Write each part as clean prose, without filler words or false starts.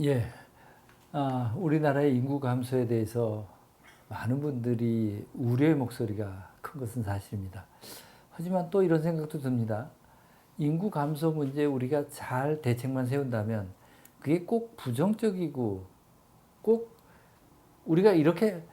예, 우리나라의 인구 감소에 대해서 많은 분들이 우려의 목소리가 큰 것은 사실입니다. 하지만 또 이런 생각도 듭니다. 인구 감소 문제에 우리가 잘 대책만 세운다면 그게 꼭 부정적이고 꼭 우리가 이렇게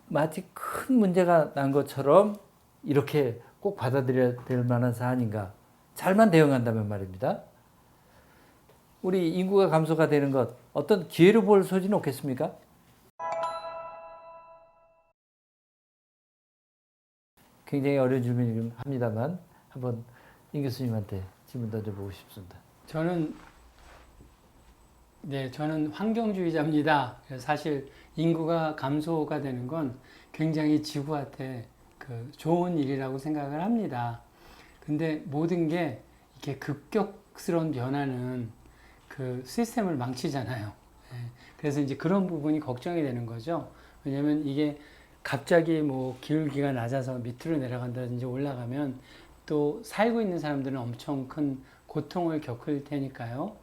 마치 큰 문제가 난 것처럼 이렇게 꼭 받아들여야 될 만한 사안인가? 잘만 대응한다면 말입니다. 우리 인구가 감소가 되는 것 어떤 기회로 볼 소지는 없겠습니까? 굉장히 어려운 질문이긴 합니다만 한번 임 교수님한테 질문 던져보고 싶습니다. 저는 환경주의자입니다. 사실 인구가 감소가 되는 건 굉장히 지구한테 좋은 일이라고 생각을 합니다. 근데 모든 게 이렇게 급격스러운 변화는 그 시스템을 망치잖아요. 그래서 이제 그런 부분이 걱정이 되는 거죠. 왜냐면 이게 갑자기 뭐 기울기가 낮아서 밑으로 내려간다든지 올라가면 또 살고 있는 사람들은 엄청 큰 고통을 겪을 테니까요.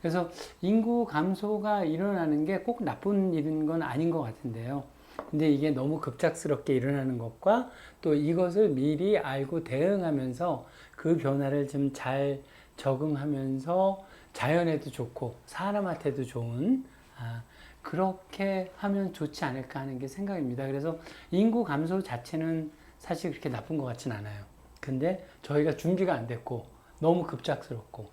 그래서 인구 감소가 일어나는 게 꼭 나쁜 일인 건 아닌 것 같은데요. 근데 이게 너무 급작스럽게 일어나는 것과 또 이것을 미리 알고 대응하면서 그 변화를 좀 잘 적응하면서 자연에도 좋고 사람한테도 좋은 그렇게 하면 좋지 않을까 하는 게 생각입니다. 그래서 인구 감소 자체는 사실 그렇게 나쁜 것 같진 않아요. 근데 저희가 준비가 안 됐고 너무 급작스럽고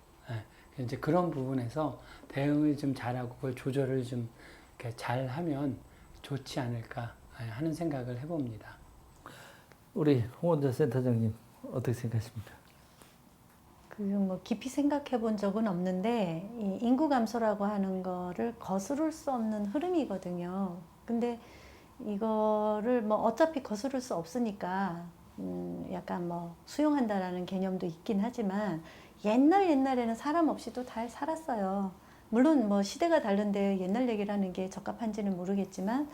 이제 그런 부분에서 대응을 좀 잘하고 그걸 조절을 좀 잘 하면 좋지 않을까 하는 생각을 해봅니다. 우리 홍원자 센터장님 어떻게 생각하십니까? 뭐 깊이 생각해 본 적은 없는데 이 인구 감소라고 하는 거를 거스를 수 없는 흐름이거든요. 근데 이거를 뭐 어차피 거스를 수 없으니까 약간 뭐 수용한다라는 개념도 있긴 하지만 옛날에는 사람 없이도 잘 살았어요. 물론 뭐 시대가 다른데 옛날 얘기를 하는 게 적합한지는 모르겠지만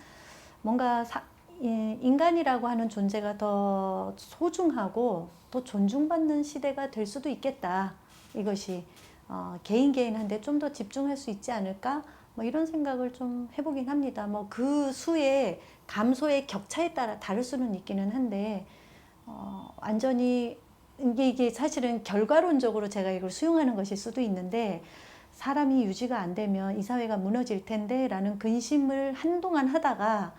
뭔가 인간이라고 하는 존재가 더 소중하고 더 존중받는 시대가 될 수도 있겠다. 이것이 개인한테 좀 더 집중할 수 있지 않을까? 뭐 이런 생각을 좀 해보긴 합니다. 뭐 그 수의 감소의 격차에 따라 다를 수는 있기는 한데 완전히 이게 사실은 결과론적으로 제가 이걸 수용하는 것일 수도 있는데 사람이 유지가 안 되면 이 사회가 무너질 텐데 라는 근심을 한동안 하다가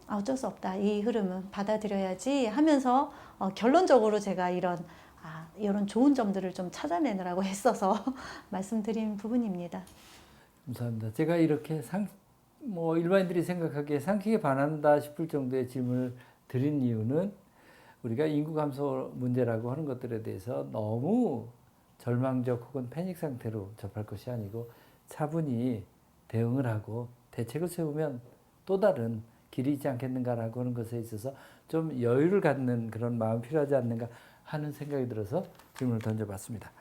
어쩔 수 없다. 이 흐름은 받아들여야지 하면서 결론적으로 제가 이런 좋은 점들을 좀 찾아내느라고 했어서 말씀드린 부분입니다. 감사합니다. 제가 이렇게 일반인들이 생각하기에 상식에 반한다 싶을 정도의 질문을 드린 이유는 우리가 인구 감소 문제라고 하는 것들에 대해서 너무 절망적 혹은 패닉 상태로 접할 것이 아니고 차분히 대응을 하고 대책을 세우면 또 다른 길이 있지 않겠는가라고 하는 것에 있어서 좀 여유를 갖는 그런 마음이 필요하지 않는가 하는 생각이 들어서 질문을 던져봤습니다.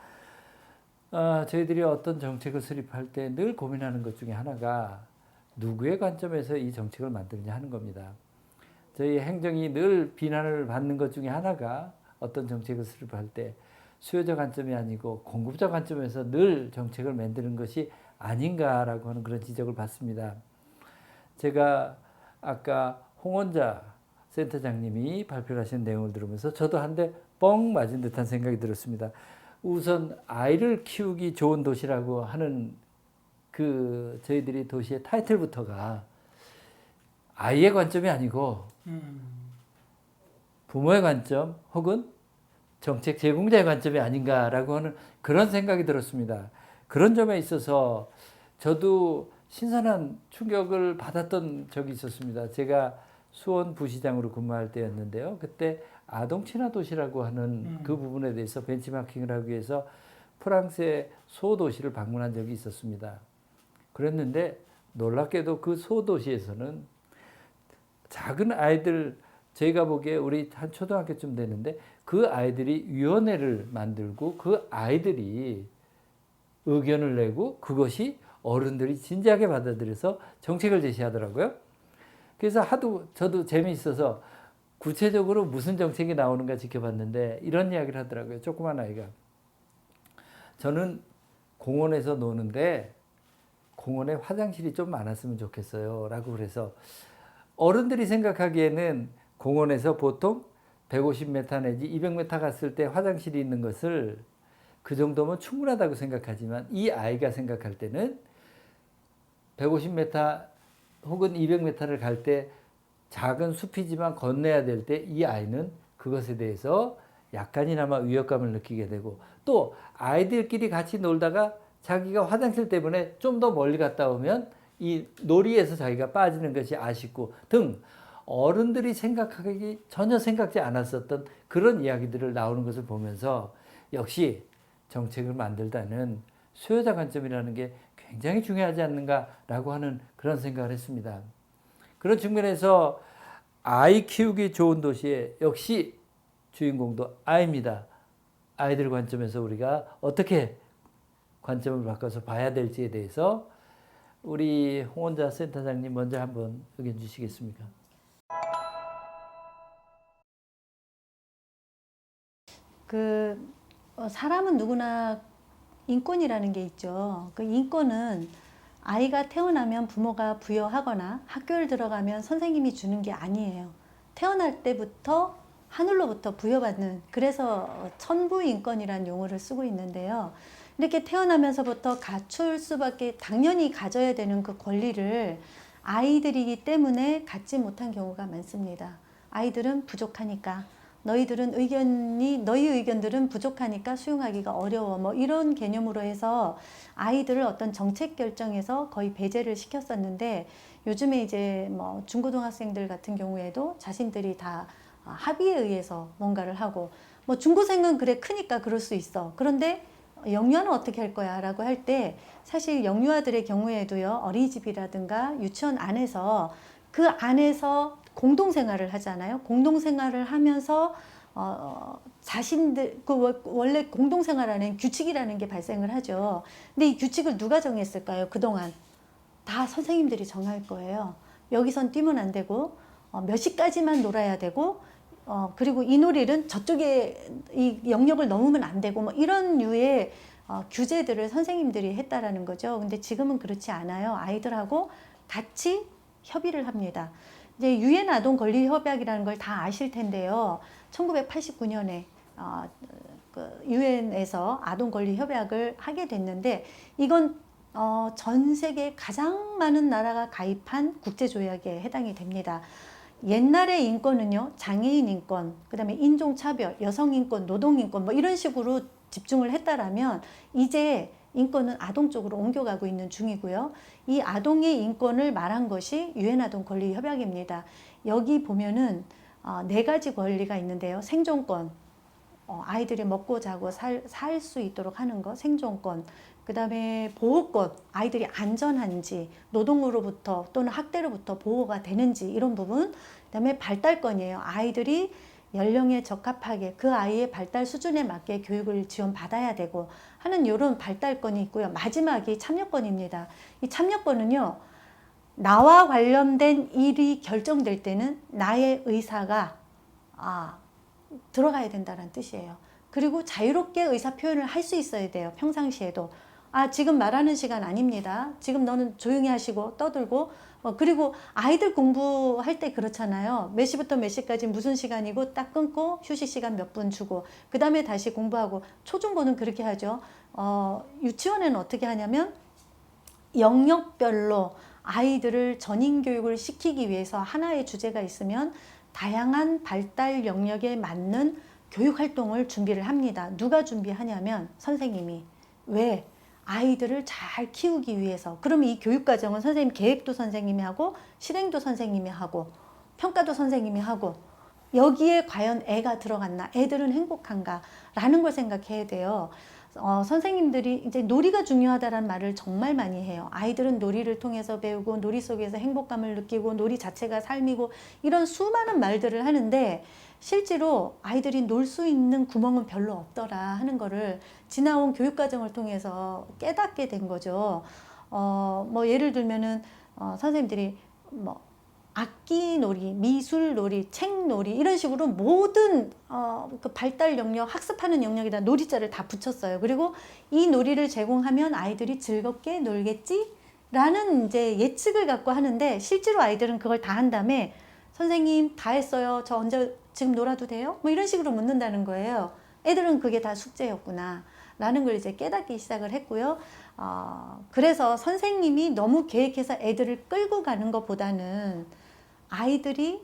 저희들이 어떤 정책을 수립할 때 늘 고민하는 것 중에 하나가 누구의 관점에서 이 정책을 만드느냐 하는 겁니다. 저희 행정이 늘 비난을 받는 것 중에 하나가 어떤 정책을 수립할 때 수요자 관점이 아니고 공급자 관점에서 늘 정책을 만드는 것이 아닌가라고 하는 그런 지적을 받습니다. 제가 아까 홍원자 센터장님이 발표를 하신 내용을 들으면서 저도 한 대 뻥 맞은 듯한 생각이 들었습니다. 우선 아이를 키우기 좋은 도시라고 하는 저희들이 도시의 타이틀부터가 아이의 관점이 아니고 부모의 관점 혹은 정책 제공자의 관점이 아닌가라고 하는 그런 생각이 들었습니다. 그런 점에 있어서 저도 신선한 충격을 받았던 적이 있었습니다. 제가 수원 부시장으로 근무할 때였는데요. 그때 아동 친화 도시라고 하는 그 부분에 대해서 벤치마킹을 하기 위해서 프랑스의 소도시를 방문한 적이 있었습니다. 그랬는데 놀랍게도 그 소도시에서는 작은 아이들, 저희가 보기에 우리 한 초등학교쯤 되는데 그 아이들이 위원회를 만들고 그 아이들이 의견을 내고 그것이 어른들이 진지하게 받아들여서 정책을 제시하더라고요. 그래서 저도 재미있어서 구체적으로 무슨 정책이 나오는가 지켜봤는데 이런 이야기를 하더라고요. 조그만 아이가. 저는 공원에서 노는데 공원에 화장실이 좀 많았으면 좋겠어요. 라고 그래서 어른들이 생각하기에는 공원에서 보통 150m 내지 200m 갔을 때 화장실이 있는 것을 그 정도면 충분하다고 생각하지만 이 아이가 생각할 때는 150m 혹은 200m를 갈 때 작은 숲이지만 건너야 될 때 이 아이는 그것에 대해서 약간이나마 위협감을 느끼게 되고 또 아이들끼리 같이 놀다가 자기가 화장실 때문에 좀 더 멀리 갔다 오면 이 놀이에서 자기가 빠지는 것이 아쉽고 등 어른들이 생각하기 전혀 생각지 않았었던 그런 이야기들을 나오는 것을 보면서 역시 정책을 만들다는 수요자 관점이라는 게 굉장히 중요하지 않는가라고 하는 그런 생각을 했습니다. 그런 측면에서 아이 키우기 좋은 도시에 역시 주인공도 아이입니다. 아이들 관점에서 우리가 어떻게 관점을 바꿔서 봐야 될지에 대해서 우리 홍원자 센터장님 먼저 한번 의견 주시겠습니까? 사람은 누구나 인권이라는 게 있죠. 그 인권은 아이가 태어나면 부모가 부여하거나 학교를 들어가면 선생님이 주는 게 아니에요. 태어날 때부터 하늘로부터 부여받는, 그래서 천부인권이라는 용어를 쓰고 있는데요. 이렇게 태어나면서부터 갖출 수밖에 당연히 가져야 되는 그 권리를 아이들이기 때문에 갖지 못한 경우가 많습니다. 아이들은 부족하니까, 너희 의견들은 부족하니까 수용하기가 어려워, 뭐 이런 개념으로 해서 아이들을 어떤 정책 결정에서 거의 배제를 시켰었는데, 요즘에 이제 뭐 중고등학생들 같은 경우에도 자신들이 다 합의에 의해서 뭔가를 하고, 뭐 중고생은 그래 크니까 그럴 수 있어. 그런데 영유아는 어떻게 할 거야 라고 할 때, 사실 영유아들의 경우에도요, 어린이집이라든가 유치원 안에서 그 안에서 공동생활을 하잖아요. 공동생활을 하면서 자신들 원래 공동생활 안에는 규칙이라는 게 발생을 하죠. 근데 이 규칙을 누가 정했을까요? 그동안 다 선생님들이 정할 거예요. 여기선 뛰면 안 되고 몇 시까지만 놀아야 되고 그리고 이 놀이는 저쪽에 이 영역을 넘으면 안 되고 뭐 이런 류의 규제들을 선생님들이 했다라는 거죠. 근데 지금은 그렇지 않아요. 아이들하고 같이 협의를 합니다. 이제 유엔 아동 권리 협약이라는 걸 다 아실 텐데요. 1989년에 유엔에서 아동 권리 협약을 하게 됐는데, 이건 전 세계 가장 많은 나라가 가입한 국제 조약에 해당이 됩니다. 옛날의 인권은요, 장애인 인권, 그다음에 인종차별, 여성 인권, 노동 인권 뭐 이런 식으로 집중을 했다라면, 이제 인권은 아동 쪽으로 옮겨가고 있는 중이고요. 이 아동의 인권을 말한 것이 유엔 아동 권리 협약입니다. 여기 보면은 4가지 권리가 있는데요. 생존권, 아이들이 먹고 자고 살 수 있도록 하는 거, 생존권. 그 다음에 보호권, 아이들이 안전한지, 노동으로부터 또는 학대로부터 보호가 되는지 이런 부분. 그 다음에 발달권이에요. 아이들이 연령에 적합하게 그 아이의 발달 수준에 맞게 교육을 지원받아야 되고 하는 이런 발달권이 있고요. 마지막이 참여권입니다. 이 참여권은요, 나와 관련된 일이 결정될 때는 나의 의사가 들어가야 된다는 뜻이에요. 그리고 자유롭게 의사 표현을 할 수 있어야 돼요. 평상시에도. 지금 말하는 시간 아닙니다. 지금 너는 조용히 하시고 떠들고, 그리고 아이들 공부할 때 그렇잖아요. 몇 시부터 몇 시까지 무슨 시간이고 딱 끊고 휴식 시간 몇 분 주고 그 다음에 다시 공부하고. 초중고는 그렇게 하죠. 유치원에는 어떻게 하냐면 영역별로 아이들을 전인 교육을 시키기 위해서 하나의 주제가 있으면 다양한 발달 영역에 맞는 교육 활동을 준비를 합니다. 누가 준비하냐면 선생님이. 왜? 아이들을 잘 키우기 위해서. 그러면 이 교육과정은 선생님 계획도 선생님이 하고 실행도 선생님이 하고 평가도 선생님이 하고, 여기에 과연 애가 들어갔나, 애들은 행복한가 라는 걸 생각해야 돼요. 선생님들이 이제 놀이가 중요하다는 말을 정말 많이 해요. 아이들은 놀이를 통해서 배우고 놀이 속에서 행복감을 느끼고 놀이 자체가 삶이고 이런 수많은 말들을 하는데, 실제로 아이들이 놀 수 있는 구멍은 별로 없더라 하는 거를 지나온 교육과정을 통해서 깨닫게 된 거죠. 뭐 예를 들면은 선생님들이 뭐 악기 놀이, 미술 놀이, 책 놀이 이런 식으로 모든 그 발달 영역, 학습하는 영역에다 놀이자를 다 붙였어요. 그리고 이 놀이를 제공하면 아이들이 즐겁게 놀겠지? 라는 이제 예측을 갖고 하는데 실제로 아이들은 그걸 다 한 다음에 선생님 다 했어요. 저 언제 지금 놀아도 돼요? 뭐 이런 식으로 묻는다는 거예요. 애들은 그게 다 숙제였구나 라는 걸 이제 깨닫기 시작을 했고요. 그래서 선생님이 너무 계획해서 애들을 끌고 가는 것보다는 아이들이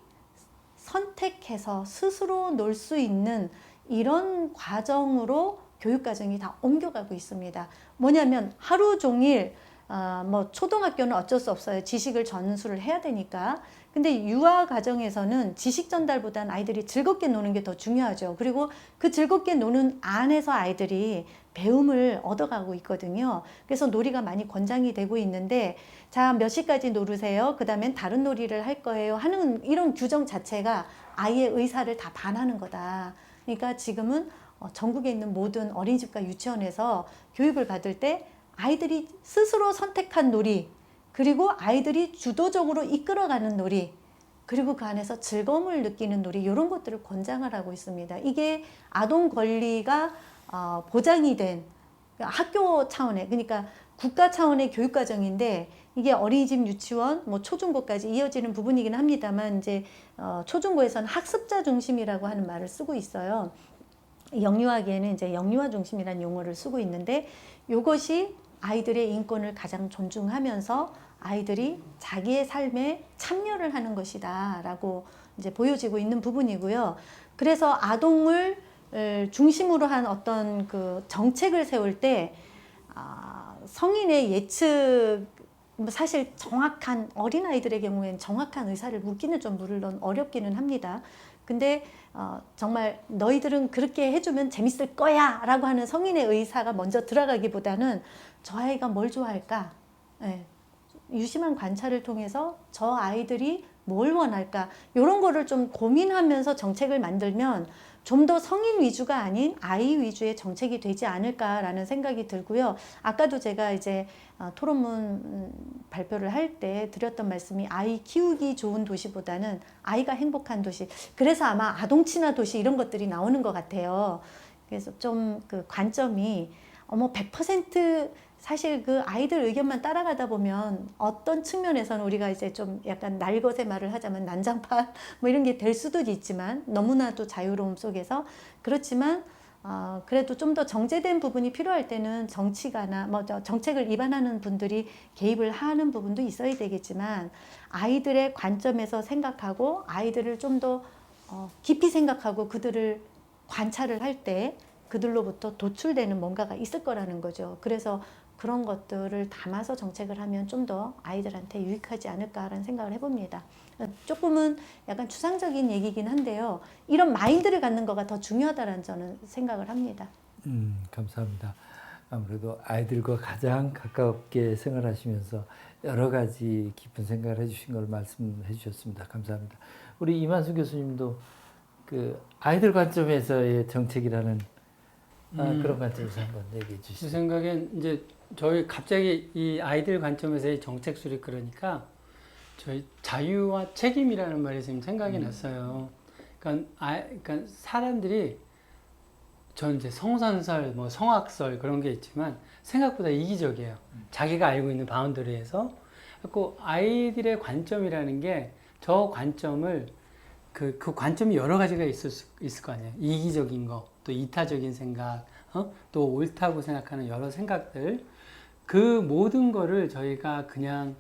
선택해서 스스로 놀 수 있는 이런 과정으로 교육과정이 다 옮겨가고 있습니다. 뭐냐면 하루 종일 뭐 초등학교는 어쩔 수 없어요. 지식을 전수를 해야 되니까. 근데 유아 과정에서는 지식 전달보다는 아이들이 즐겁게 노는 게 더 중요하죠. 그리고 그 즐겁게 노는 안에서 아이들이 배움을 얻어가고 있거든요. 그래서 놀이가 많이 권장이 되고 있는데 자, 몇 시까지 놀으세요? 그 다음엔 다른 놀이를 할 거예요. 하는 이런 규정 자체가 아이의 의사를 다 반하는 거다. 그러니까 지금은 전국에 있는 모든 어린이집과 유치원에서 교육을 받을 때 아이들이 스스로 선택한 놀이, 그리고 아이들이 주도적으로 이끌어가는 놀이, 그리고 그 안에서 즐거움을 느끼는 놀이, 이런 것들을 권장을 하고 있습니다. 이게 아동 권리가 보장이 된 학교 차원의, 그러니까 국가 차원의 교육과정인데 이게 어린이집, 유치원, 뭐 초중고까지 이어지는 부분이긴 합니다만 이제 초중고에서는 학습자 중심이라고 하는 말을 쓰고 있어요. 영유아기에는 이제 영유아 중심이라는 용어를 쓰고 있는데 이것이 아이들의 인권을 가장 존중하면서 아이들이 자기의 삶에 참여를 하는 것이다 라고 이제 보여지고 있는 부분이고요. 그래서 아동을 중심으로 한 어떤 그 정책을 세울 때 성인의 예측, 사실 정확한 어린아이들의 경우에는 정확한 의사를 묻기는 좀 물론 어렵기는 합니다. 근데 정말 너희들은 그렇게 해주면 재밌을 거야 라고 하는 성인의 의사가 먼저 들어가기보다는 저 아이가 뭘 좋아할까? 네. 유심한 관찰을 통해서 저 아이들이 뭘 원할까? 이런 거를 좀 고민하면서 정책을 만들면 좀 더 성인 위주가 아닌 아이 위주의 정책이 되지 않을까라는 생각이 들고요. 아까도 제가 이제 토론문 발표를 할 때 드렸던 말씀이 아이 키우기 좋은 도시보다는 아이가 행복한 도시. 그래서 아마 아동 친화 도시 이런 것들이 나오는 것 같아요. 그래서 좀 그 관점이 100% 사실 그 아이들 의견만 따라가다 보면 어떤 측면에서는 우리가 이제 좀 약간 날것의 말을 하자면 난장판 뭐 이런 게 될 수도 있지만 너무나도 자유로움 속에서 그렇지만 그래도 좀 더 정제된 부분이 필요할 때는 정치가나 뭐 정책을 입안하는 분들이 개입을 하는 부분도 있어야 되겠지만 아이들의 관점에서 생각하고 아이들을 좀 더 깊이 생각하고 그들을 관찰을 할 때 그들로부터 도출되는 뭔가가 있을 거라는 거죠. 그래서 그런 것들을 담아서 정책을 하면 좀 더 아이들한테 유익하지 않을까라는 생각을 해봅니다. 조금은 약간 추상적인 얘기긴 한데요. 이런 마인드를 갖는 거가 더 중요하다는 저는 생각을 합니다. 감사합니다. 아무래도 아이들과 가장 가깝게 생활하시면서 여러 가지 깊은 생각을 해주신 걸 말씀해 주셨습니다. 감사합니다. 우리 이만수 교수님도 그 아이들 관점에서의 정책이라는 그런 관점에서 한번 얘기해 주시죠. 제 생각엔 이제 저희 갑자기 이 아이들 관점에서의 정책술이 그러니까 저희 자유와 책임이라는 말이 지금 생각이 났어요. 그러니까 사람들이 전 이제 성선설, 뭐 성악설 그런 게 있지만 생각보다 이기적이에요. 자기가 알고 있는 바운더리에서. 그래서 아이들의 관점이라는 게 저 관점을 그 관점이 여러 가지가 있을 거 아니에요. 이기적인 거, 또 이타적인 생각, 또 옳다고 생각하는 여러 생각들. 그 모든 거를 저희가 그냥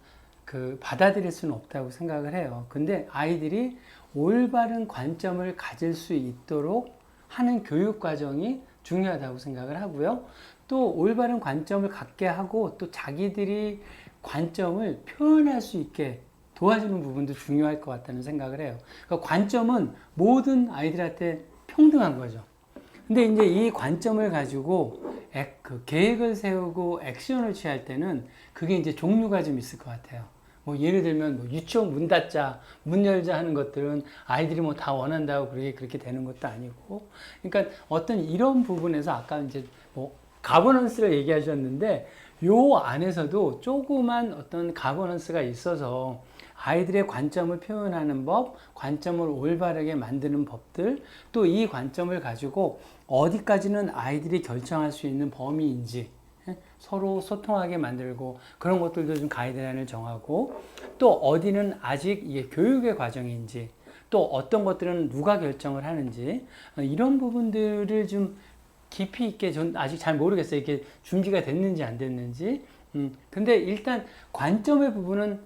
받아들일 수는 없다고 생각을 해요. 근데 아이들이 올바른 관점을 가질 수 있도록 하는 교육 과정이 중요하다고 생각을 하고요. 또 올바른 관점을 갖게 하고 또 자기들이 관점을 표현할 수 있게 도와주는 부분도 중요할 것 같다는 생각을 해요. 그러니까 관점은 모든 아이들한테 평등한 거죠. 근데 이제 이 관점을 가지고 계획을 세우고 액션을 취할 때는 그게 이제 종류가 좀 있을 것 같아요. 뭐 예를 들면 뭐 유치원 문 닫자, 문 열자 하는 것들은 아이들이 뭐 다 원한다고 그렇게 되는 것도 아니고. 그러니까 어떤 이런 부분에서 아까 이제 뭐 가버넌스를 얘기하셨는데 요 안에서도 조그만 어떤 가버넌스가 있어서 아이들의 관점을 표현하는 법, 관점을 올바르게 만드는 법들, 또 이 관점을 가지고 어디까지는 아이들이 결정할 수 있는 범위인지, 서로 소통하게 만들고 그런 것들도 좀 가이드라인을 정하고 또 어디는 아직 이게 교육의 과정인지 또 어떤 것들은 누가 결정을 하는지 이런 부분들을 좀 깊이 있게 전 아직 잘 모르겠어요. 이게 준비가 됐는지 안 됐는지. 근데 일단 관점의 부분은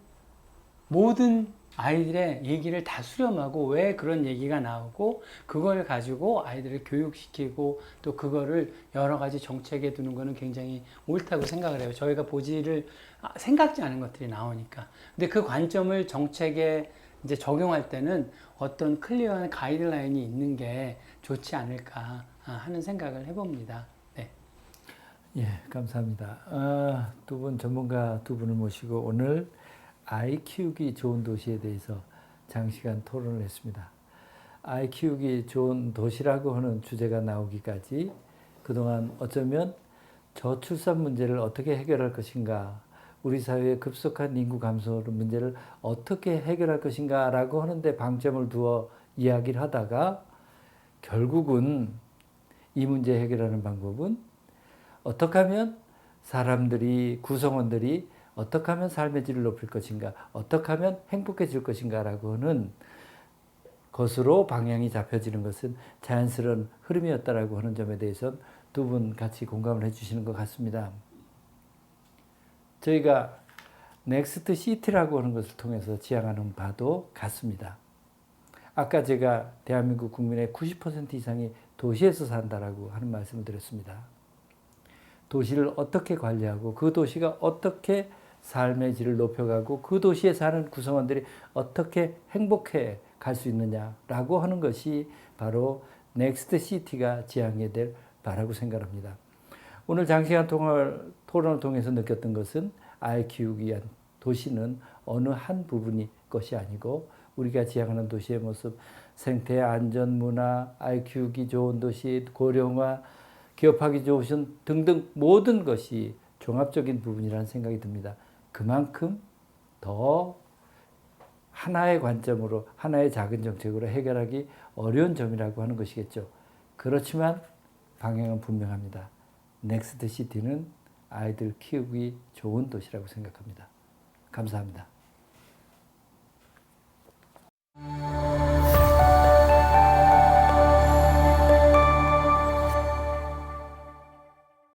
모든 아이들의 얘기를 다 수렴하고 왜 그런 얘기가 나오고 그걸 가지고 아이들을 교육시키고 또 그거를 여러 가지 정책에 두는 거는 굉장히 옳다고 생각을 해요. 저희가 보지를 생각지 않은 것들이 나오니까. 근데 그 관점을 정책에 이제 적용할 때는 어떤 클리어한 가이드라인이 있는 게 좋지 않을까 하는 생각을 해봅니다. 네. 예, 감사합니다. 두 분 전문가 두 분을 모시고 오늘 아이 키우기 좋은 도시에 대해서 장시간 토론을 했습니다. 아이 키우기 좋은 도시라고 하는 주제가 나오기까지 그동안 어쩌면 저출산 문제를 어떻게 해결할 것인가, 우리 사회의 급속한 인구 감소 문제를 어떻게 해결할 것인가 라고 하는데 방점을 두어 이야기를 하다가 결국은 이 문제 해결하는 방법은 어떻게 하면 사람들이, 구성원들이 어떻게 하면 삶의 질을 높일 것인가, 어떻게 하면 행복해질 것인가 라고 하는 것으로 방향이 잡혀지는 것은 자연스러운 흐름이었다라고 하는 점에 대해서 두 분 같이 공감을 해주시는 것 같습니다. 저희가 넥스트 시티라고 하는 것을 통해서 지향하는 바도 같습니다. 아까 제가 대한민국 국민의 90% 이상이 도시에서 산다라고 하는 말씀을 드렸습니다. 도시를 어떻게 관리하고 그 도시가 어떻게 삶의 질을 높여가고 그 도시에 사는 구성원들이 어떻게 행복해 갈 수 있느냐라고 하는 것이 바로 넥스트 시티가 지향해야 될 바라고 생각합니다. 오늘 장시간 토론을 통해서 느꼈던 것은 아이 키우기 위한 도시는 어느 한 부분이 것이 아니고 우리가 지향하는 도시의 모습, 생태, 안전, 문화, 아이 키우기 좋은 도시, 고령화, 기업하기 좋으신 등등 모든 것이 종합적인 부분이라는 생각이 듭니다. 그만큼 더 하나의 관점으로 하나의 작은 정책으로 해결하기 어려운 점이라고 하는 것이겠죠. 그렇지만 방향은 분명합니다. 넥스트 시티는 아이들 키우기 좋은 도시라고 생각합니다. 감사합니다.